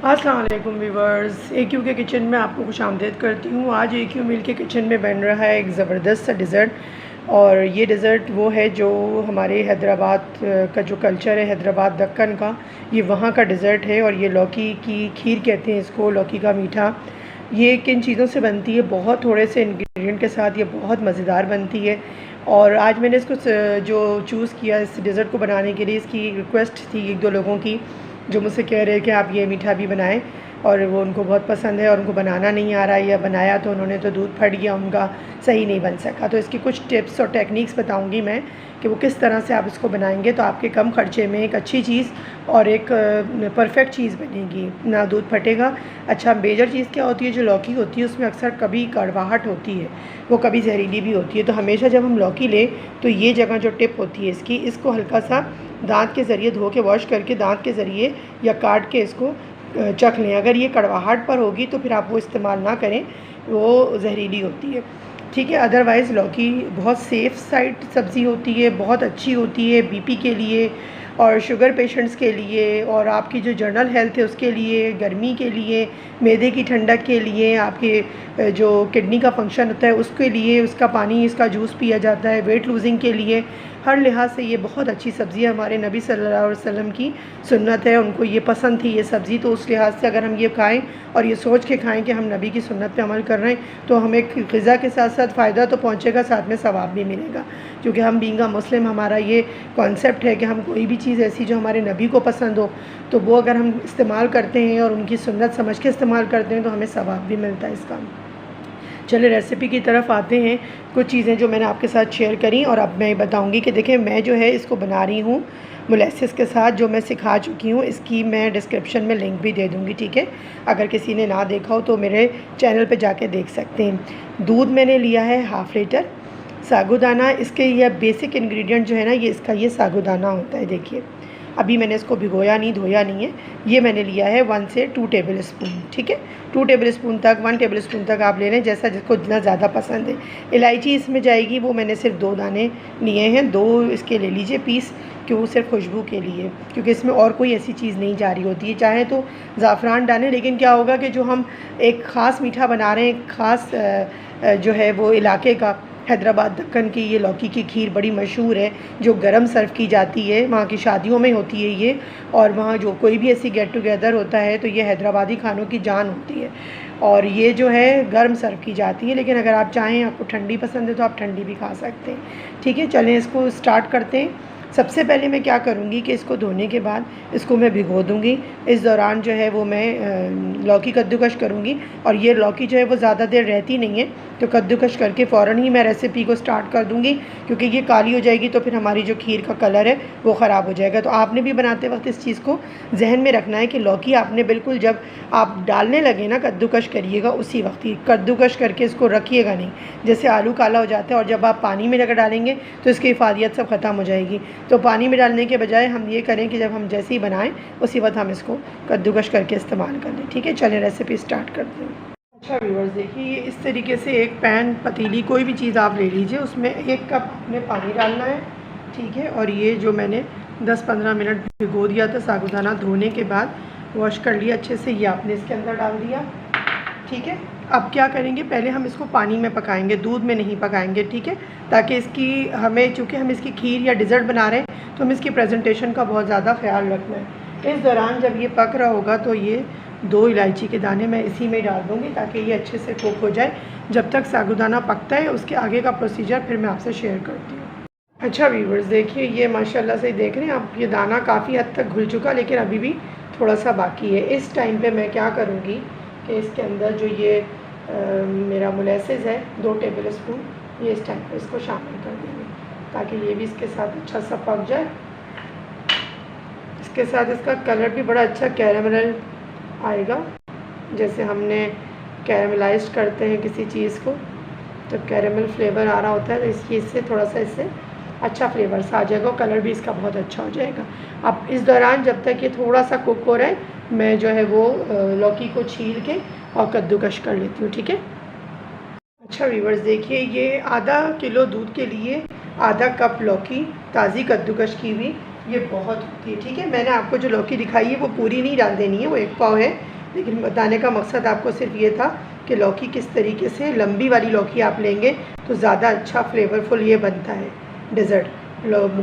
अस्सलाम वालेकुम viewers, AQ के किचन में आपको खुशामदीद करती हूँ। आज AQ मील के किचन में बन रहा है एक ज़बरदस्त सा डिज़र्ट। और ये डिज़र्ट वो है जो हमारे हैदराबाद का जो कल्चर है, हैदराबाद दक्कन का, ये वहाँ का डिज़र्ट है। और ये लौकी की खीर कहते हैं इसको, लौकी का मीठा। ये किन चीज़ों से बनती है? बहुत थोड़े से इंग्रेडिएंट के साथ ये बहुत मज़ेदार बनती है। और आज मैंने इसको जो चूज़ किया इस डिज़र्ट को बनाने के लिए, इसकी रिक्वेस्ट थी एक दो लोगों की जो मुझसे कह रहे हैं कि आप ये मीठा भी बनाएं, और वो उनको बहुत पसंद है और उनको बनाना नहीं आ रहा है, या बनाया तो उन्होंने तो दूध फट गया उनका, सही नहीं बन सका। तो इसकी कुछ टिप्स और टेक्निक्स बताऊंगी मैं कि वो किस तरह से आप इसको बनाएंगे तो आपके कम खर्चे में एक अच्छी चीज़ और एक परफेक्ट चीज़ बनेगी, ना दूध फटेगा। अच्छा, मेजर चीज़ क्या होती है? जो लौकी होती है उसमें अक्सर कभी कड़वाहट होती है, वो कभी जहरीली भी होती है। तो हमेशा जब हम लौकी लें तो ये जगह जो टिप होती है इसकी, इसको हल्का सा दांत के ज़रिए धो के वॉश करके दांत के ज़रिए या काट के इसको चख लें। अगर ये कड़वाहट पर होगी तो फिर आप वो इस्तेमाल ना करें, वो जहरीली होती है, ठीक है। अदरवाइज़ लौकी बहुत सेफ़ साइड सब्ज़ी होती है, बहुत अच्छी होती है बीपी के लिए और शुगर पेशेंट्स के लिए, और आपकी जो जनरल हेल्थ है उसके लिए, गर्मी के लिए, मैदे की ठंडक के लिए, आपके जो किडनी का फंक्शन होता है उसके लिए, उसका पानी, इसका जूस पिया जाता है, वेट लूज़िंग के लिए, हर लिहाज से ये बहुत अच्छी सब्ज़ी है। हमारे नबी सल्लल्लाहु अलैहि वसल्लम की सुन्नत है, उनको ये पसंद थी ये सब्ज़ी। तो उस लिहाज से अगर हम ये खाएं और ये सोच के खाएं कि हम नबी की सुन्नत पे अमल कर रहे हैं तो हमें ग़िज़ा के साथ साथ फ़ायदा तो पहुंचेगा, साथ में सवाब भी मिलेगा। क्योंकि हम बीइंग अ मुस्लिम, हमारा ये कॉन्सेप्ट है कि हम कोई भी चीज़ ऐसी जो हमारे नबी को पसंद हो तो वो अगर हम इस्तेमाल करते हैं और उनकी सुन्नत समझ के इस्तेमाल करते हैं तो हमें सवाब भी मिलता है इसका। चलिए रेसिपी की तरफ आते हैं। कुछ चीज़ें जो मैंने आपके साथ शेयर करी और अब मैं बताऊंगी कि देखें, मैं जो है इसको बना रही हूँ मोलेसिस के साथ, जो मैं सिखा चुकी हूँ। इसकी मैं डिस्क्रिप्शन में लिंक भी दे दूँगी, ठीक है। अगर किसी ने ना देखा हो तो मेरे चैनल पे जाके देख सकते हैं। दूध मैंने लिया है ½ लीटर। साबूदाना, इसके ये बेसिक इंग्रेडिएंट जो है ना, ये इसका ये साबूदाना होता है। देखिए, अभी मैंने इसको भिगोया नहीं, धोया नहीं है। ये मैंने लिया है 1 से 2 टेबल स्पून, ठीक है। 2 टेबल स्पून तक, 1 टेबल स्पून तक आप ले लें, जैसा जिसको जितना ज़्यादा पसंद है। इलायची इसमें जाएगी, वो मैंने सिर्फ 2 दाने लिए हैं, 2 इसके ले लीजिए पीस, क्यों? सिर्फ खुशबू के लिए, क्योंकि इसमें और कोई ऐसी चीज़ नहीं जा रही होती है। चाहे तो ज़ाफ़रान डालें, लेकिन क्या होगा कि जो हम एक ख़ास मीठा बना रहे हैं, ख़ास जो है वो इलाके का, हैदराबाद दक्कन की ये लौकी की खीर बड़ी मशहूर है, जो गरम सर्व की जाती है, वहाँ की शादियों में होती है ये। और वहाँ जो कोई भी ऐसी गेट टुगेदर होता है तो ये हैदराबादी खानों की जान होती है, और ये जो है गर्म सर्व की जाती है। लेकिन अगर आप चाहें, आपको ठंडी पसंद है तो आप ठंडी भी खा सकते हैं, ठीक है। चलें इसको स्टार्ट करते हैं। सबसे पहले मैं क्या करूँगी कि इसको धोने के बाद इसको मैं भिगो दूँगी। इस दौरान जो है वो मैं लौकी कद्दूकश करूँगी, और ये लौकी जो है वो ज़्यादा देर रहती नहीं है, तो कद्दूकश करके फ़ौरन ही मैं रेसिपी को स्टार्ट कर दूँगी, क्योंकि ये काली हो जाएगी तो फिर हमारी जो खीर का कलर है वो ख़राब हो जाएगा। तो आपने भी बनाते वक्त इस चीज़ को जहन में रखना है कि लौकी आपने बिल्कुल जब आप डालने लगे ना, कद्दूकश करिएगा उसी वक्त ही, कद्दूकश करके इसको रखिएगा नहीं, जैसे आलू काला हो जाता है और जब आप पानी में अगर डालेंगे तो इसकी इफादियत सब ख़त्म हो जाएगी। तो पानी में डालने के बजाय हम ये करें कि जब हम जैसे ही बनाएं उसी वक्त हम इसको कद्दूकश करके इस्तेमाल कर लें, ठीक है। चलें रेसिपी स्टार्ट करते हैं। अच्छा व्यूअर्स, देखिए इस तरीके से एक पैन, पतीली, कोई भी चीज़ आप ले लीजिए, उसमें 1 कप आपने पानी डालना है, ठीक है। और ये जो मैंने 10-15 मिनट भिगो दिया था साबूदाना, धोने के बाद वॉश कर लिया अच्छे से, ये आपने इसके अंदर डाल दिया, ठीक है। अब क्या करेंगे, पहले हम इसको पानी में पकाएंगे, दूध में नहीं पकाएंगे, ठीक है। ताकि इसकी हमें, चूँकि हम इसकी खीर या डिज़र्ट बना रहे हैं तो हमें इसकी प्रेजेंटेशन का बहुत ज़्यादा ख्याल रखना है। इस दौरान जब ये पक रहा होगा तो ये 2 इलायची के दाने मैं इसी में डाल दूँगी ताकि ये अच्छे से कुक हो जाए। जब तक साबूदाना पकता है उसके आगे का प्रोसीजर फिर मैं आपसे शेयर करती हूँ। अच्छा व्यूअर्स, देखिए ये माशाल्लाह से देख रहे हैं आप, ये दाना काफ़ी हद तक घुल चुका, लेकिन अभी भी थोड़ा सा बाकी है। इस टाइम पे मैं क्या करूँगी कि इसके अंदर जो ये मेरा मोलेसिस है 2 टेबल स्पून, ये इस टाइम पे इसको शामिल कर देंगे ताकि ये भी इसके साथ अच्छा सा पक जाए। इसके साथ इसका कलर भी बड़ा अच्छा कैरामल आएगा, जैसे हमने कैरामलाइज करते हैं किसी चीज़ को तो कैरामल फ्लेवर आ रहा होता है, तो इससे थोड़ा सा इससे अच्छा फ्लेवर सा आ जाएगा, कलर भी इसका बहुत अच्छा हो जाएगा। अब इस दौरान जब तक ये थोड़ा सा कुक हो रहा है, मैं जो है वो लौकी को छील के और कद्दूकश कर लेती हूँ, ठीक है। अच्छा व्यूअर्स, देखिए ये ½ किलो दूध के लिए ½ कप लौकी ताज़ी कद्दूकश की हुई ये बहुत होती है। ठीक है, मैंने आपको जो लौकी दिखाई है वो पूरी नहीं डाल देनी है, वो 1 पाव है, लेकिन बताने का मकसद आपको सिर्फ ये था कि लौकी किस तरीके से, लंबी वाली लौकी आप लेंगे तो ज़्यादा अच्छा फ्लेवरफुल ये बनता है डेज़र्ट।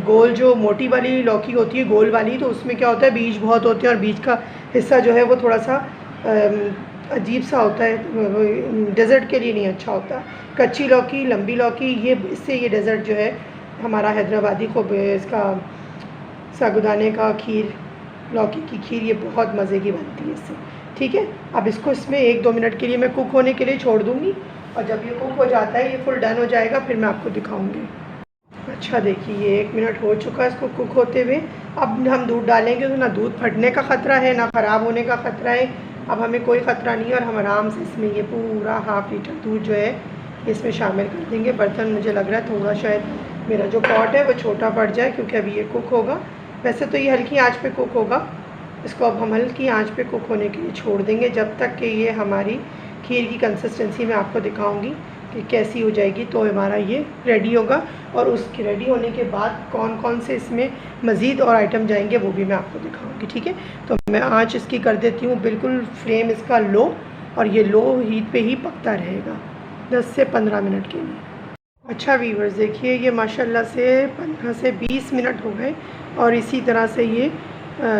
गोल जो मोटी वाली लौकी होती है, गोल वाली, तो उसमें क्या होता है, बीज बहुत होते हैं और बीज का हिस्सा जो है वो थोड़ा सा अजीब सा होता है, डेज़र्ट के लिए नहीं अच्छा होता। कच्ची लौकी, लंबी लौकी, ये इससे ये डेज़र्ट जो है हमारा हैदराबादी को इसका साबूदाने का खीर, लौकी की खीर, ये बहुत मज़े की बनती है इससे। ठीक है, अब इसको इसमें 1-2 मिनट के लिए मैं कुक होने के लिए छोड़ दूँगी, और जब ये कुक हो जाता है, ये फुल डन हो जाएगा, फिर मैं आपको दिखाऊँगी। अच्छा देखिए, ये 1 मिनट हो चुका है इसको कुक होते हुए। अब हम दूध डालेंगे तो ना दूध फटने का ख़तरा है, ना ख़राब होने का ख़तरा है। अब हमें कोई ख़तरा नहीं है, और हम आराम से इसमें ये पूरा ½ लीटर दूध जो है इसमें शामिल कर देंगे। बर्तन मुझे लग रहा है थोड़ा शायद मेरा जो पॉट है वो छोटा पड़ जाए, क्योंकि अभी ये कुक होगा। वैसे तो ये हल्की आंच पे कुक होगा। इसको अब हम हल्की आंच पे कुक होने के लिए छोड़ देंगे, जब तक कि ये हमारी खीर की कंसिस्टेंसी मैं आपको दिखाऊंगी कि कैसी हो जाएगी, तो हमारा ये रेडी होगा। और उसके रेडी होने के बाद कौन कौन से इसमें मज़ीद और आइटम जाएंगे वो भी मैं आपको दिखाऊंगी। ठीक है, तो मैं आंच इसकी कर देती हूँ बिल्कुल फ्लेम इसका लो, और ये लो हीट पे ही पकता रहेगा 10 से 15 मिनट के लिए। अच्छा व्यूअर्स, देखिए ये माशाल्लाह से 15 से 20 मिनट हो गए, और इसी तरह से ये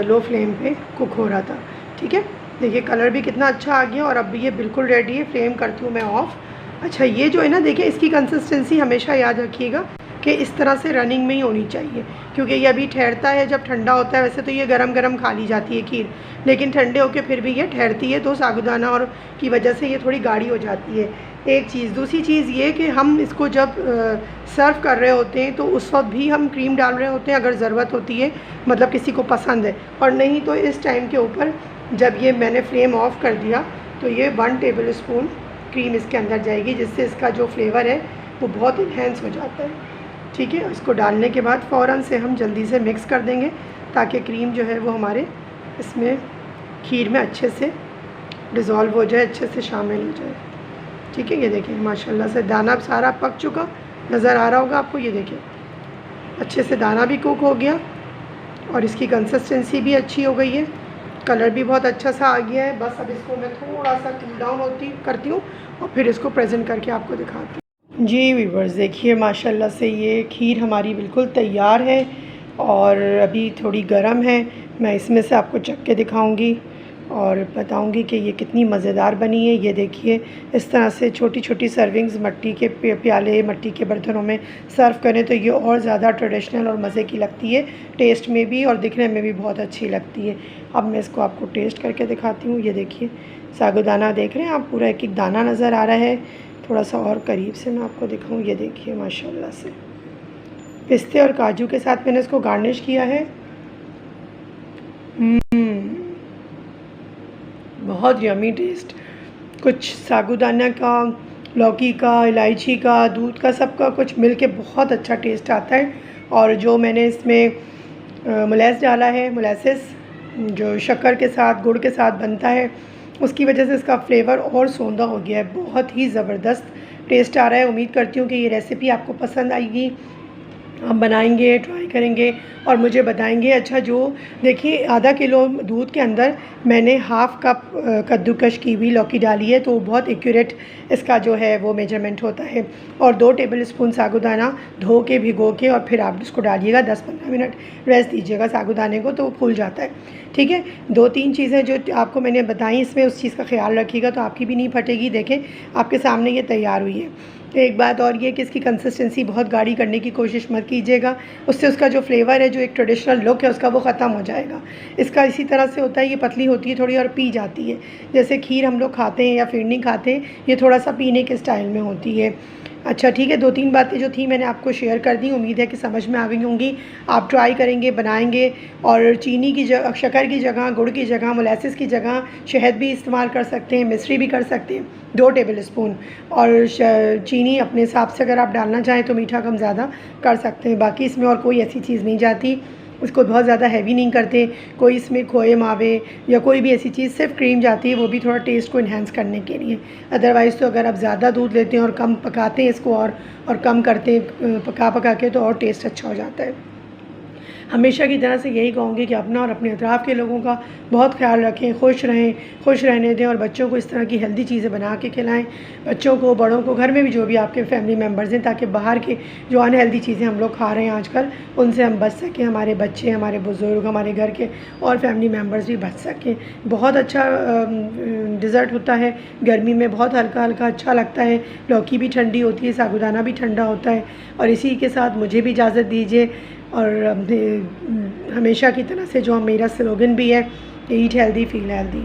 लो फ्लेम पे कुक हो रहा था। ठीक है, देखिए कलर भी कितना अच्छा आ गया, और अब ये बिल्कुल रेडी है। फ्लेम करती हूँ मैं ऑफ़। अच्छा, ये जो है ना, देखिए इसकी कंसिस्टेंसी हमेशा याद रखिएगा कि इस तरह से रनिंग में ही होनी चाहिए, क्योंकि ये अभी ठहरता है जब ठंडा होता है। वैसे तो ये गरम गरम खा ली जाती है खीर, लेकिन ठंडे होकर फिर भी ये ठहरती है, तो साबूदाना और की वजह से ये थोड़ी गाढ़ी हो जाती है। एक चीज़, दूसरी चीज़ ये कि हम इसको जब सर्व कर रहे होते हैं तो उस वक्त भी हम क्रीम डाल रहे होते हैं, अगर ज़रूरत होती है, मतलब किसी को पसंद है। और नहीं तो इस टाइम के ऊपर जब ये मैंने फ्लेम ऑफ़ कर दिया तो ये 1 टेबल स्पून क्रीम इसके अंदर जाएगी, जिससे इसका जो फ्लेवर है वो बहुत इन्हेंस हो जाता है। ठीक है, इसको डालने के बाद फ़ौरन से हम जल्दी से मिक्स कर देंगे, ताकि क्रीम जो है वो हमारे इसमें खीर में अच्छे से डिज़ोल्व हो जाए, अच्छे से शामिल हो जाए। ठीक है, ये देखिए माशाल्लाह से दाना सारा पक चुका नज़र आ रहा होगा आपको। ये देखिए अच्छे से दाना भी कुक हो गया, और इसकी कंसिस्टेंसी भी अच्छी हो गई है, कलर भी बहुत अच्छा सा आ गया है। बस अब इसको मैं थोड़ा सा कूल डाउन करती हूँ, और फिर इसको प्रेजेंट करके आपको दिखाती हूँ। जी व्यूअर्स, देखिए माशाल्लाह से ये खीर हमारी बिल्कुल तैयार है, और अभी थोड़ी गर्म है। मैं इसमें से आपको चख के दिखाऊंगी और बताऊंगी कि ये कितनी मज़ेदार बनी है। ये देखिए, इस तरह से छोटी छोटी सर्विंग्स मट्टी के प्याले, मट्टी के बर्तनों में सर्व करें तो ये और ज़्यादा ट्रेडिशनल और मज़े की लगती है, टेस्ट में भी और दिखने में भी बहुत अच्छी लगती है। अब मैं इसको आपको टेस्ट करके दिखाती हूँ। ये देखिए साबूदाना देख रहे हैं आप, पूरा एक एक दाना नज़र आ रहा है। थोड़ा सा और करीब से मैं आपको दिखाऊँ। ये देखिए माशाल्लाह से पिस्ते और काजू के साथ मैंने इसको गार्निश किया है। बहुत यमी टेस्ट, कुछ साबूदाना का, लौकी का, इलायची का, दूध का, सबका कुछ मिलके बहुत अच्छा टेस्ट आता है। और जो मैंने इसमें मोलेस डाला है, मोलेसेस जो शक्कर के साथ, गुड़ के साथ बनता है, उसकी वजह से इसका फ्लेवर और सौंधा हो गया है। बहुत ही ज़बरदस्त टेस्ट आ रहा है। उम्मीद करती हूँ कि ये रेसिपी आपको पसंद आएगी, हम बनाएंगे, ट्राई करेंगे और मुझे बताएंगे। अच्छा, जो देखिए आधा किलो दूध के अंदर मैंने ½ कप कद्दूकश की हुई लौकी डाली है, तो बहुत एक्यूरेट इसका जो है वो मेजरमेंट होता है। और 2 टेबल स्पून साबूदाना धो के, भिगो के, और फिर आप इसको डालिएगा, 10-15 मिनट रेस्ट दीजिएगा साबूदाने को, तो वो फूल जाता है। ठीक है, 2-3 चीज़ें जो आपको मैंने बताई, इसमें उस चीज़ का ख्याल रखिएगा तो आपकी भी नहीं फटेगी। देखें आपके सामने ये तैयार हुई है। एक बात और ये कि इसकी कंसिस्टेंसी बहुत गाढ़ी करने की कोशिश मत कीजिएगा, उससे उसका जो फ्लेवर है, जो एक ट्रेडिशनल लुक है उसका, वो ख़त्म हो जाएगा। इसका इसी तरह से होता है, ये पतली होती है थोड़ी और पी जाती है। जैसे खीर हम लोग खाते हैं या फिरनी खाते हैं, ये थोड़ा सा पीने के स्टाइल में होती है। अच्छा ठीक है, 2-3 बातें जो थी मैंने आपको शेयर कर दी, उम्मीद है कि समझ में आ गई होंगी। आप ट्राई करेंगे, बनाएंगे, और चीनी की जगह, शक्कर की जगह, गुड़ की जगह, मोलेसिस की जगह शहद भी इस्तेमाल कर सकते हैं, मिश्री भी कर सकते हैं, 2 टेबल स्पून। और चीनी अपने हिसाब से अगर आप डालना चाहें तो मीठा कम ज़्यादा कर सकते हैं। बाकी इसमें और कोई ऐसी चीज़ नहीं जाती, इसको बहुत ज़्यादा हैवी नहीं करते। कोई इसमें खोए मावे या कोई भी ऐसी चीज़, सिर्फ क्रीम जाती है, वो भी थोड़ा टेस्ट को इन्हेंस करने के लिए। अदरवाइज़ तो अगर आप ज़्यादा दूध लेते हैं और कम पकाते हैं इसको, और कम करते हैं पका के, तो और टेस्ट अच्छा हो जाता है। हमेशा की तरह से यही कहूँगी कि अपना और अपने अतराफ़ के लोगों का बहुत ख्याल रखें, खुश रहें, खुश रहने दें और बच्चों को इस तरह की हेल्दी चीज़ें बना के खिलाएँ, बच्चों को, बड़ों को, घर में भी जो भी आपके फैमिली मेम्बर्स हैं, ताकि बाहर के जो अनहेल्दी चीज़ें हम लोग खा रहे हैं आजकल, उनसे हम बच सकें, हमारे बच्चे, हमारे बुज़ुर्ग, हमारे घर के और फैमिली मेम्बर्स भी बच सकें। बहुत अच्छा डिज़र्ट होता है, गर्मी में बहुत हल्का-हल्का अच्छा लगता है, लौकी भी ठंडी होती है, साबूदाना भी ठंडा होता है और इसी के साथ मुझे भी इजाज़त दीजिए और हमेशा की तरह से जो मेरा स्लोगन भी है, ईट हेल्दी फील हेल्दी।